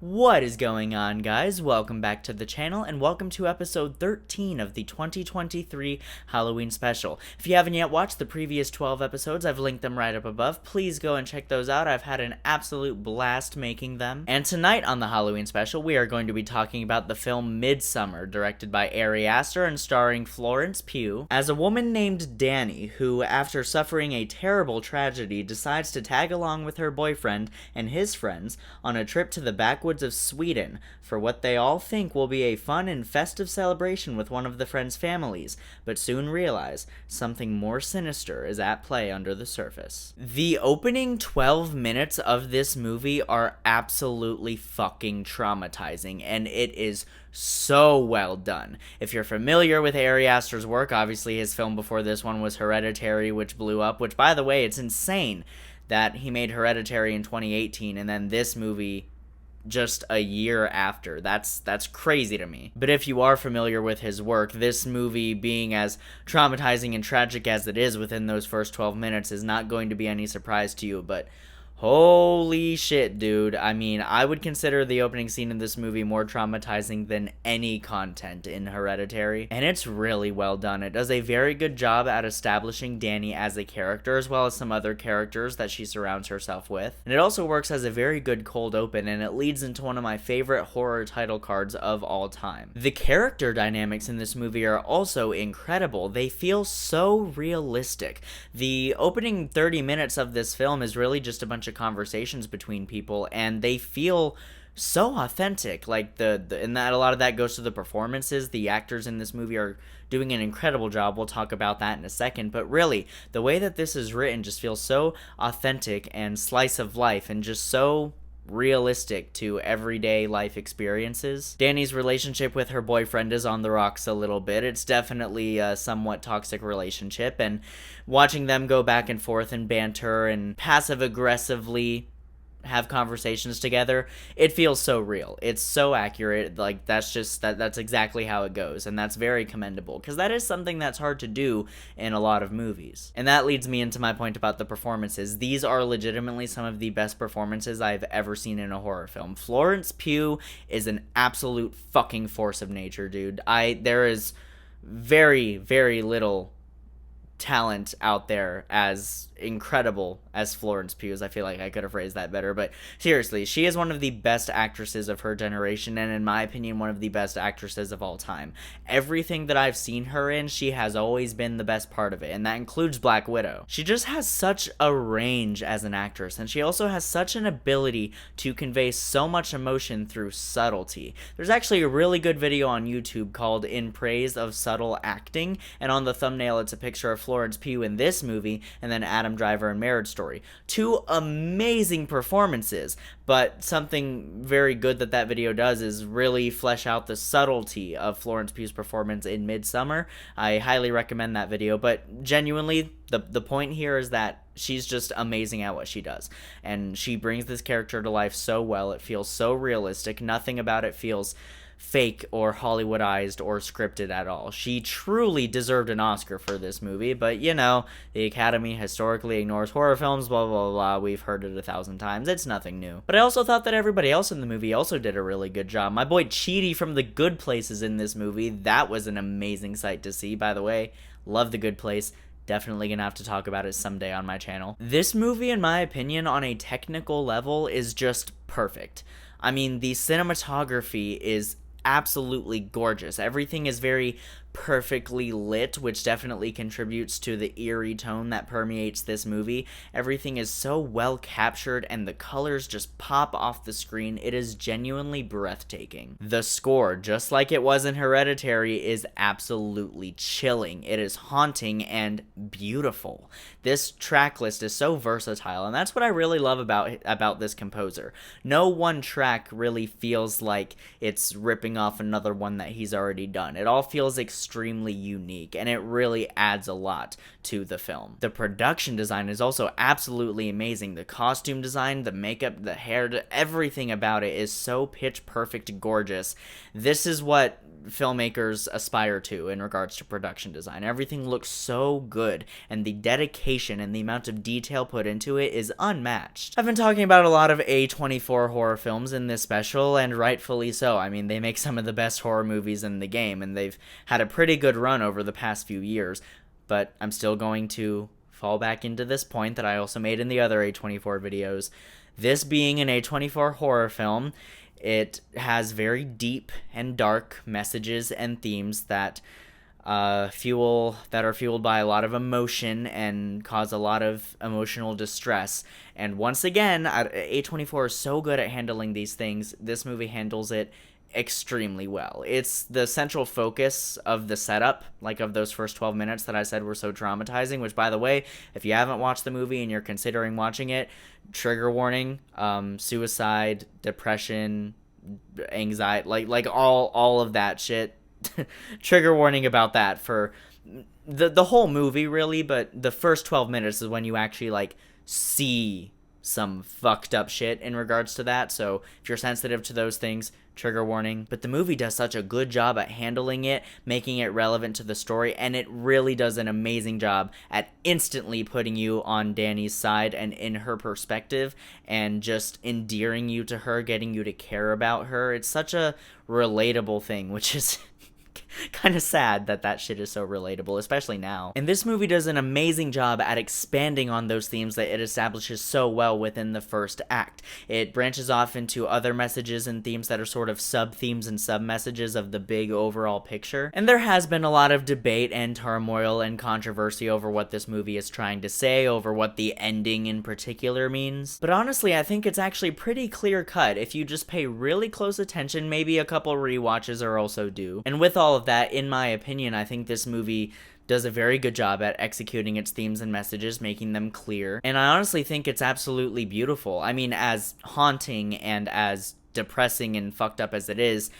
What is going on, guys? Welcome back to the channel and welcome to episode 13 of the 2023 Halloween special. If you haven't yet watched the previous 12 episodes, I've linked them right up above. Please go and check those out. I've had an absolute blast making them. And tonight on the Halloween special, we are going to be talking about the film Midsommar, directed by Ari Aster and starring Florence Pugh as a woman named Danny, who, after suffering a terrible tragedy, decides to tag along with her boyfriend and his friends on a trip to the backwoods of Sweden for what they all think will be a fun and festive celebration with one of the friends' families, but soon realize something more sinister is at play under the surface. The opening 12 minutes of this movie are absolutely fucking traumatizing, and it is so well done. If you're familiar with Ari Aster's work, obviously his film before this one was Hereditary, which blew up, which, by the way, it's insane that he made Hereditary in 2018 and then this movie just a year after. That's crazy to me. But if you are familiar with his work, this movie, being as traumatizing and tragic as it is within those first 12 minutes, is not going to be any surprise to you. But holy shit, dude. I mean, I would consider the opening scene in this movie more traumatizing than any content in Hereditary, and it's really well done. It does a very good job at establishing Danny as a character, as well as some other characters that she surrounds herself with. And it also works as a very good cold open, and it leads into one of my favorite horror title cards of all time. The character dynamics in this movie are also incredible. They feel so realistic. The opening 30 minutes of this film is really just a bunch of conversations between people, and they feel so authentic. Like and that a lot of that goes to the performances. The actors in this movie are doing an incredible job. We'll talk about that in a second, but really the way that this is written just feels so authentic and slice of life and just so realistic to everyday life experiences. Danny's relationship with her boyfriend is on the rocks a little bit. It's definitely a somewhat toxic relationship, and watching them go back and forth and banter and passive aggressively have conversations together, it feels so real. It's so accurate. Like, that's exactly how it goes, and that's very commendable, because that is something that's hard to do in a lot of movies. And that leads me into my point about the performances. These are legitimately some of the best performances I've ever seen in a horror film. Florence Pugh is an absolute fucking force of nature, dude. There is very, very little talent out there as incredible as Florence Pugh. I feel like I could have phrased that better, but seriously, she is one of the best actresses of her generation, and in my opinion, one of the best actresses of all time. Everything that I've seen her in, she has always been the best part of it, and that includes Black Widow. She just has such a range as an actress, and she also has such an ability to convey so much emotion through subtlety. There's actually a really good video on YouTube called In Praise of Subtle Acting, and on the thumbnail it's a picture of Florence Pugh in this movie, and then Adam Driver in Marriage Story. Two amazing performances, but something very good that video does is really flesh out the subtlety of Florence Pugh's performance in Midsommar. I highly recommend that video, but genuinely, the point here is that she's just amazing at what she does, and she brings this character to life so well. It feels so realistic. Nothing about it feels fake or Hollywoodized or scripted at all. She truly deserved an Oscar for this movie, but you know, the Academy historically ignores horror films, blah blah blah. We've heard it 1,000 times. It's nothing new. But I also thought that everybody else in the movie also did a really good job. My boy Chidi from The Good Place is in this movie. That was an amazing sight to see, by the way. Love The Good Place. Definitely gonna have to talk about it someday on my channel. This movie, in my opinion, on a technical level, is just perfect. I mean, the cinematography is absolutely gorgeous. Everything is very perfectly lit, which definitely contributes to the eerie tone that permeates this movie. Everything is so well captured, and the colors just pop off the screen. It is genuinely breathtaking. The score, just like it was in Hereditary, is absolutely chilling. It is haunting and beautiful. This track list is so versatile, and that's what I really love about this composer. No one track really feels like it's ripping off another one that he's already done. It all feels extremely unique, and it really adds a lot to the film. The production design is also absolutely amazing. The costume design, the makeup, the hair, everything about it is so pitch perfect gorgeous. This is what filmmakers aspire to in regards to production design. Everything looks so good, and the dedication and the amount of detail put into it is unmatched. I've been talking about a lot of A24 horror films in this special, and rightfully so. I mean, they make some of the best horror movies in the game, and they've had a pretty good run over the past few years, but I'm still going to fall back into this point that I also made in the other A24 videos. This being an A24 horror film, it has very deep and dark messages and themes that are fueled by a lot of emotion and cause a lot of emotional distress. And once again, A24 is so good at handling these things. This movie handles it extremely well. It's the central focus of the setup, like of those first 12 minutes that I said were so traumatizing, which, by the way, if you haven't watched the movie and you're considering watching it, trigger warning, suicide, depression, anxiety, like all of that shit. Trigger warning about that for the whole movie, really, but the first 12 minutes is when you actually like see some fucked up shit in regards to that. So if you're sensitive to those things, trigger warning. But the movie does such a good job at handling it, making it relevant to the story, and it really does an amazing job at instantly putting you on Danny's side and in her perspective, and just endearing you to her, getting you to care about her. It's such a relatable thing, which is kind of sad that shit is so relatable, especially now. And this movie does an amazing job at expanding on those themes that it establishes so well within the first act. It branches off into other messages and themes that are sort of sub-themes and sub-messages of the big overall picture. And there has been a lot of debate and turmoil and controversy over what this movie is trying to say, over what the ending in particular means. But honestly, I think it's actually pretty clear-cut. If you just pay really close attention, maybe a couple rewatches are also due. And with all of that, in my opinion, I think this movie does a very good job at executing its themes and messages, making them clear. And I honestly think it's absolutely beautiful. I mean, as haunting and as depressing and fucked up as it is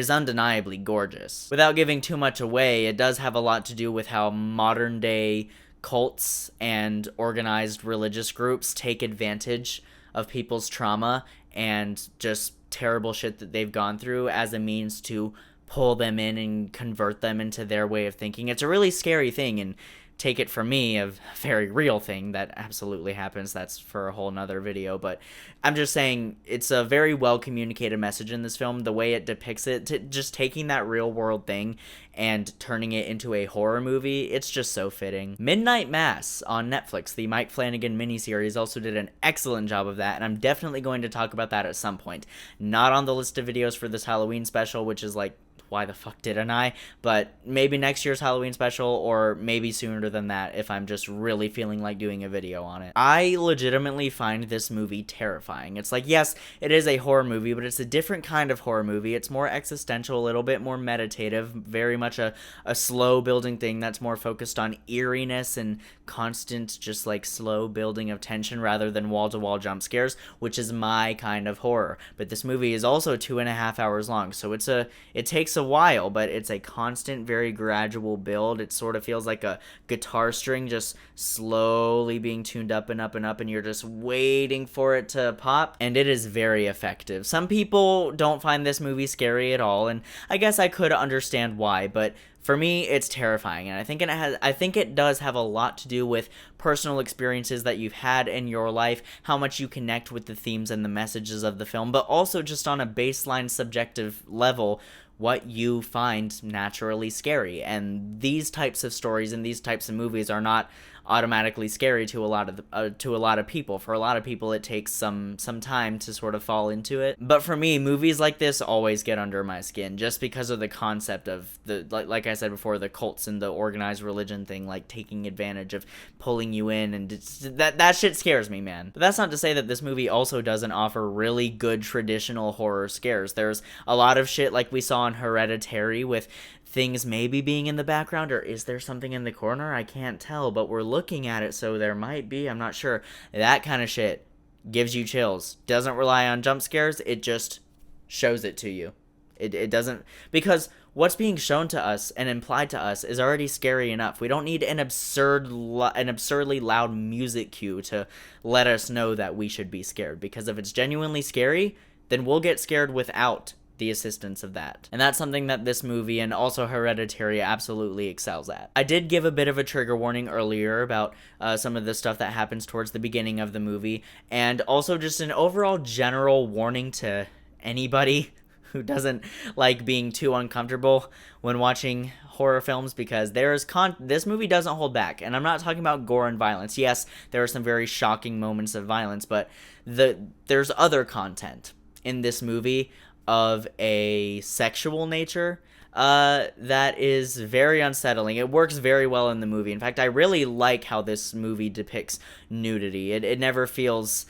undeniably gorgeous. Without giving too much away, it does have a lot to do with how modern day cults and organized religious groups take advantage of people's trauma and just terrible shit that they've gone through as a means to pull them in and convert them into their way of thinking. It's a really scary thing, and take it from me, a very real thing that absolutely happens. That's for a whole nother video, but I'm just saying it's a very well communicated message in this film. The way it depicts it, just taking that real world thing and turning it into a horror movie, it's just so fitting. Midnight Mass on Netflix, the Mike Flanagan miniseries, also did an excellent job of that, and I'm definitely going to talk about that at some point. Not on the list of videos for this Halloween special, which is like, why the fuck didn't I? But maybe next year's Halloween special, or maybe sooner than that if I'm just really feeling like doing a video on it. I legitimately find this movie terrifying. It's like, yes, it is a horror movie, but it's a different kind of horror movie. It's more existential, a little bit more meditative, very much a slow building thing that's more focused on eeriness and constant, just like slow building of tension rather than wall-to-wall jump scares, which is my kind of horror. But this movie is also 2.5 hours long, so it takes a while, but it's a constant, very gradual build. It sort of feels like a guitar string just slowly being tuned up and up and up, and you're just waiting for it to pop, and it is very effective. Some people don't find this movie scary at all, and I guess I could understand why, but for me, it's terrifying, and I think it does have a lot to do with personal experiences that you've had in your life, how much you connect with the themes and the messages of the film, but also just on a baseline subjective level, what you find naturally scary. And these types of stories and these types of movies are not automatically scary to a lot of people. For a lot of people, it takes some time to sort of fall into it. But for me, movies like this always get under my skin, just because of the concept of the, like I said before, the cults and the organized religion thing, like taking advantage of pulling you in, and that shit scares me, man. But that's not to say that this movie also doesn't offer really good traditional horror scares. There's a lot of shit like we saw in Hereditary with things maybe being in the background, or is there something in the corner? I can't tell, but we're looking at it, so there might be, I'm not sure. That kind of shit gives you chills. Doesn't rely on jump scares, it just shows it to you. It doesn't, because what's being shown to us and implied to us is already scary enough. We don't need an absurdly loud music cue to let us know that we should be scared, because if it's genuinely scary, then we'll get scared without the assistance of that. And that's something that this movie and also Hereditary absolutely excels at. I did give a bit of a trigger warning earlier about some of the stuff that happens towards the beginning of the movie, and also just an overall general warning to anybody who doesn't like being too uncomfortable when watching horror films, because this movie doesn't hold back. And I'm not talking about gore and violence. Yes, there are some very shocking moments of violence, but there's other content in this movie of a sexual nature that is very unsettling. It works very well in the movie. In fact, I really like how this movie depicts nudity. It never feels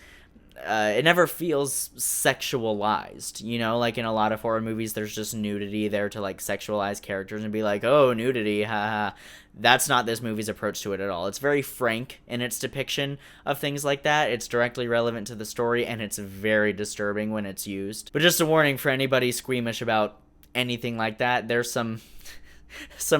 sexualized, you know, like in a lot of horror movies there's just nudity there to like sexualize characters and be like, oh, nudity, haha. That's not this movie's approach to it at all. It's very frank in its depiction of things like that. It's directly relevant to the story, and it's very disturbing when it's used. But just a warning for anybody squeamish about anything like that, there's some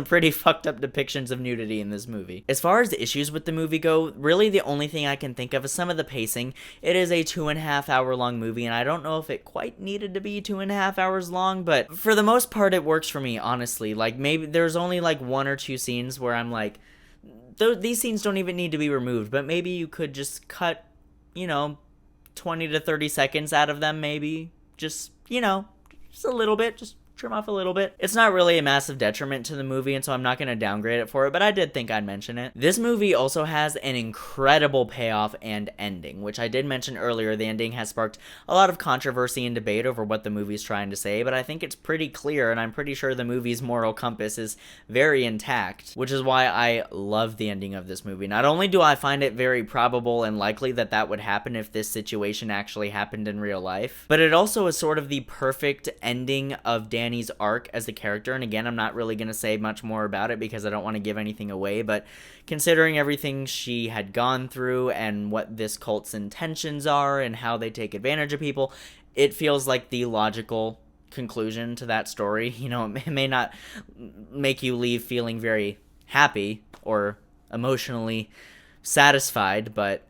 pretty fucked up depictions of nudity in this movie. As far as the issues with the movie go, really the only thing I can think of is some of the pacing. It is a 2.5 hour long movie, and I don't know if it quite needed to be 2.5 hours long, but for the most part it works for me, honestly. Like, maybe there's only like 1 or 2 scenes where I'm like, these scenes don't even need to be removed, but maybe you could just cut, 20 to 30 seconds out of them, maybe. Just a little bit, just trim off a little bit. It's not really a massive detriment to the movie, and so I'm not going to downgrade it for it, but I did think I'd mention it. This movie also has an incredible payoff and ending, which I did mention earlier. The ending has sparked a lot of controversy and debate over what the movie's trying to say, but I think it's pretty clear, and I'm pretty sure the movie's moral compass is very intact, which is why I love the ending of this movie. Not only do I find it very probable and likely that that would happen if this situation actually happened in real life, but it also is sort of the perfect ending of Danny's arc as a character. And again, I'm not really going to say much more about it because I don't want to give anything away, but considering everything she had gone through and what this cult's intentions are and how they take advantage of people, it feels like the logical conclusion to that story. It may not make you leave feeling very happy or emotionally satisfied, but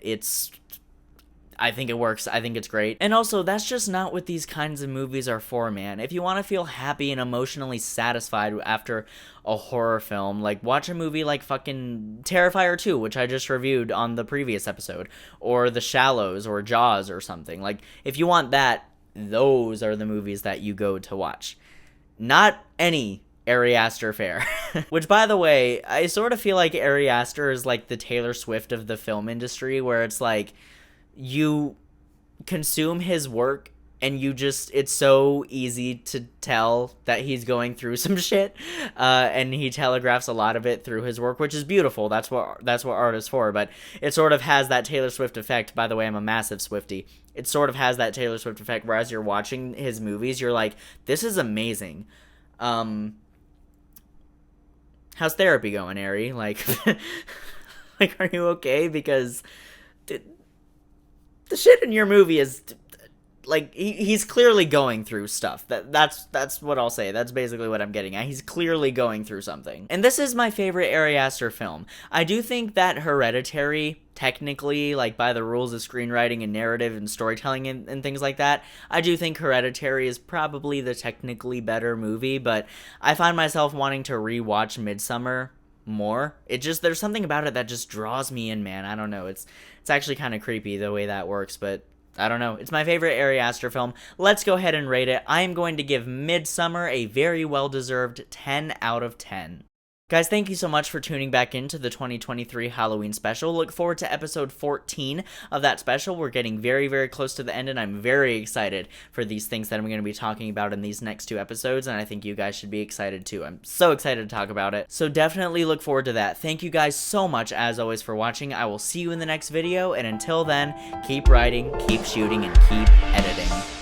I think it works. I think it's great. And also, that's just not what these kinds of movies are for, man. If you want to feel happy and emotionally satisfied after a horror film, like, watch a movie like fucking Terrifier 2, which I just reviewed on the previous episode, or The Shallows, or Jaws, or something. Like, if you want that, those are the movies that you go to watch. Not any Ari Aster fare. Which, by the way, I sort of feel like Ari Aster is like the Taylor Swift of the film industry, where it's like, you consume his work and it's so easy to tell that he's going through some shit, and he telegraphs a lot of it through his work, which is beautiful. That's what art is for. But it sort of has that Taylor Swift effect. By the way, I'm a massive Swiftie. It sort of has that Taylor Swift effect where as you're watching his movies, you're like, this is amazing. How's therapy going, Ari? Like, are you okay? Because the shit in your movie is like, he's clearly going through stuff. That's what I'll say. That's basically what I'm getting at. He's clearly going through something. And this is my favorite Ari Aster film. I do think that Hereditary, technically, like by the rules of screenwriting and narrative and storytelling and things like that, I do think Hereditary is probably the technically better movie, but I find myself wanting to rewatch Midsommar more. There's something about it that just draws me in, man. I don't know. It's actually kind of creepy the way that works, but I don't know. It's my favorite Ari Aster film. Let's go ahead and rate it. I am going to give Midsommar a very well-deserved 10 out of 10. Guys, thank you so much for tuning back into the 2023 Halloween special. Look forward to episode 14 of that special. We're getting very, very close to the end, and I'm very excited for these things that I'm going to be talking about in these next 2 episodes, and I think you guys should be excited too. I'm so excited to talk about it, so definitely look forward to that. Thank you guys so much, as always, for watching. I will see you in the next video, and until then, keep writing, keep shooting, and keep editing.